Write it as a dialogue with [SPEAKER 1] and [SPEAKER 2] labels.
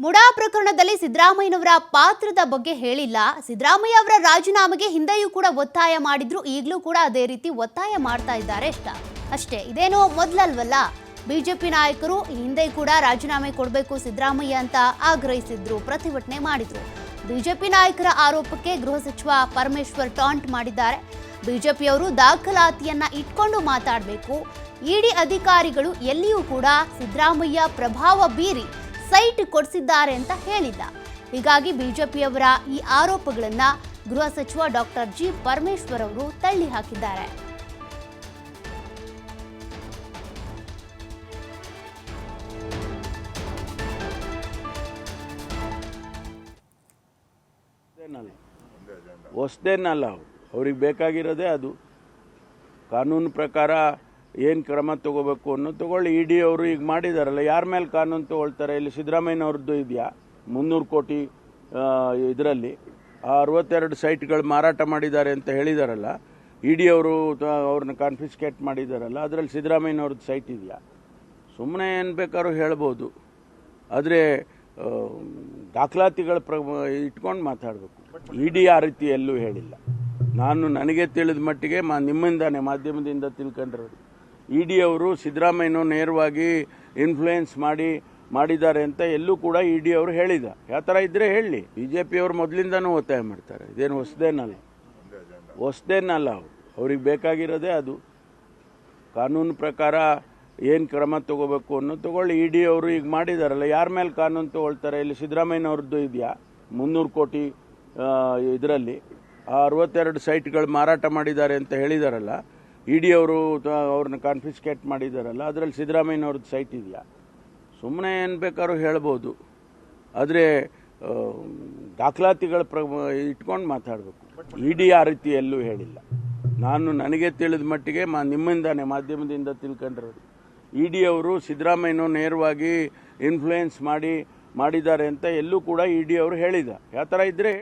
[SPEAKER 1] ಮುಡಾ ಪ್ರಕರಣದಲ್ಲಿ ಸಿದ್ದರಾಮಯ್ಯನವರ ಪಾತ್ರದ ಬಗ್ಗೆ ಹೇಳಿಲ್ಲ. ಸಿದ್ದರಾಮಯ್ಯ ಅವರ ರಾಜೀನಾಮೆಗೆ ಹಿಂದೆಯೂ ಕೂಡ ಒತ್ತಾಯ ಮಾಡಿದ್ರು, ಈಗಲೂ ಕೂಡ ಅದೇ ರೀತಿ ಒತ್ತಾಯ ಮಾಡ್ತಾ ಇದ್ದಾರೆ ಅಷ್ಟೇ. ಇದೇನೋ ಮೊದಲಲ್ವಲ್ಲ. ಬಿಜೆಪಿ ನಾಯಕರು ಹಿಂದೆ ಕೂಡ ರಾಜೀನಾಮೆ ಕೊಡಬೇಕು ಸಿದ್ದರಾಮಯ್ಯ ಅಂತ ಆಗ್ರಹಿಸಿದ್ರು, ಪ್ರತಿಭಟನೆ ಮಾಡಿದ್ರು. ಬಿಜೆಪಿ ನಾಯಕರ ಆರೋಪಕ್ಕೆ ಗೃಹ ಸಚಿವ ಪರಮೇಶ್ವರ್ ಟಾಂಟ್ ಮಾಡಿದ್ದಾರೆ. ಬಿಜೆಪಿಯವರು ದಾಖಲಾತಿಯನ್ನ ಇಟ್ಕೊಂಡು ಮಾತಾಡಬೇಕು. ಇಡಿ ಅಧಿಕಾರಿಗಳು ಎಲ್ಲಿಯೂ ಕೂಡ ಸಿದ್ದರಾಮಯ್ಯ ಪ್ರಭಾವ ಬೀರಿ ಸೈಟ್ ಕೊಡಿಸಿದ್ದಾರೆ ಅಂತ ಹೇಳಿಲ್ಲ. ಹೀಗಾಗಿ ಬಿಜೆಪಿಯವರ ಈ ಆರೋಪಗಳನ್ನ ಗೃಹ ಸಚಿವ ಡಾಕ್ಟರ್ ಜಿ ಪರಮೇಶ್ವರ್ ಅವರು ತಳ್ಳಿ ಹಾಕಿದ್ದಾರೆ.
[SPEAKER 2] ಹೊಸದೇನಲ್ಲ, ಅವ್ರಿಗೆ ಬೇಕಾಗಿರೋದೇ ಅದು. ಕಾನೂನು ಪ್ರಕಾರ ಏನು ಕ್ರಮ ತಗೋಬೇಕು ಅನ್ನೋ ತಗೊಳ್ಳಿ. ಇಡಿ ಅವರು ಈಗ ಮಾಡಿದಾರಲ್ಲ, ಯಾರ ಮೇಲೆ ಕಾನೂನು ತಗೊಳ್ತಾರೆ? ಇಲ್ಲಿ ಸಿದ್ದರಾಮಯ್ಯನವ್ರದ್ದು ಇದೆಯಾ 300 ಕೋಟಿ ಇದರಲ್ಲಿ 62 ಸೈಟ್ಗಳು ಮಾರಾಟ ಮಾಡಿದ್ದಾರೆ ಅಂತ ಹೇಳಿದಾರಲ್ಲ. ಇಡಿ ಅವರು ಅವ್ರನ್ನ ಕಾನ್ಫಿಸ್ಕೇಟ್ ಮಾಡಿದಾರಲ್ಲ, ಅದರಲ್ಲಿ ಸಿದ್ದರಾಮಯ್ಯನವ್ರದ್ದು ಸೈಟ್ ಇದೆಯಾ? ಸುಮ್ಮನೆ ಏನು ಬೇಕಾದ್ರೂ ಹೇಳ್ಬೋದು, ಆದರೆ ದಾಖಲಾತಿಗಳ ಇಟ್ಕೊಂಡು ಮಾತಾಡಬೇಕು. ಇಡಿ ಆ ರೀತಿ ಎಲ್ಲೂ ಹೇಳಿಲ್ಲ. ನನಗೆ ತಿಳಿದ ಮಟ್ಟಿಗೆ ನಿಮ್ಮಿಂದಾನೆ ಮಾಧ್ಯಮದಿಂದ ತಿಳ್ಕೊಂಡಿರೋದು, ಇಡಿ ಅವರು ಸಿದ್ದರಾಮಯ್ಯನೂ ನೇರವಾಗಿ ಇನ್ಫ್ಲೂಯೆನ್ಸ್ ಮಾಡಿದ್ದಾರೆ ಅಂತ ಎಲ್ಲೂ ಕೂಡ ಇಡಿ ಅವರು ಹೇಳಿದ. ಯಾವ ಥರ ಇದ್ರೆ ಹೇಳಿ. ಬಿಜೆಪಿಯವರು ಮೊದಲಿಂದನೂ ಒತ್ತಾಯ ಮಾಡ್ತಾರೆ, ಇದೇನು ಹೊಸದೇನಲ್ಲ. ಅವ್ರಿಗೆ ಬೇಕಾಗಿರೋದೇ ಅದು. ಕಾನೂನು ಪ್ರಕಾರ ಏನು ಕ್ರಮ ತಗೋಬೇಕು ಅನ್ನೋ ತಗೊಳ್ಳಿ. ಇಡಿ ಅವರು ಈಗ ಮಾಡಿದಾರಲ್ಲ, ಯಾರ ಮೇಲೆ ಕಾನೂನು ತಗೊಳ್ತಾರೆ? ಇಲ್ಲಿ ಸಿದ್ದರಾಮಯ್ಯನವ್ರದ್ದು ಇದೆಯಾ 300 ಕೋಟಿ ಇದರಲ್ಲಿ 62 ಸೈಟ್ಗಳು ಮಾರಾಟ ಮಾಡಿದ್ದಾರೆ ಅಂತ ಹೇಳಿದಾರಲ್ಲ. ಇಡಿ ಅವರು ಅವ್ರನ್ನ ಕಾನ್ಫಿಸ್ಕೇಟ್ ಮಾಡಿದಾರಲ್ಲ, ಅದರಲ್ಲಿ ಸಿದ್ದರಾಮಯ್ಯನವ್ರದ್ದು ಸೈಟ್ ಇದೆಯಾ? ಸುಮ್ಮನೆ ಏನು ಬೇಕಾದ್ರೂ ಹೇಳ್ಬೋದು, ಆದರೆ ದಾಖಲಾತಿಗಳ ಇಟ್ಕೊಂಡು ಮಾತಾಡಬೇಕು. ಇಡಿ ಆ ರೀತಿ ಎಲ್ಲೂ ಹೇಳಿಲ್ಲ. ನನಗೆ ತಿಳಿದ ಮಟ್ಟಿಗೆ ನಿಮ್ಮಿಂದಾನೆ ಮಾಧ್ಯಮದಿಂದ ತಿಳ್ಕೊಂಡಿರೋದು, ಇಡಿ ಅವರು ಸಿದ್ದರಾಮಯ್ಯನೂ ನೇರವಾಗಿ ಇನ್ಫ್ಲೂಯೆನ್ಸ್ ಮಾಡಿದ್ದಾರೆ ಅಂತ ಎಲ್ಲೂ ಕೂಡ ಇಡಿ ಅವರು ಹೇಳಿದ. ಯಾವ ಥರ ಇದ್ರೆ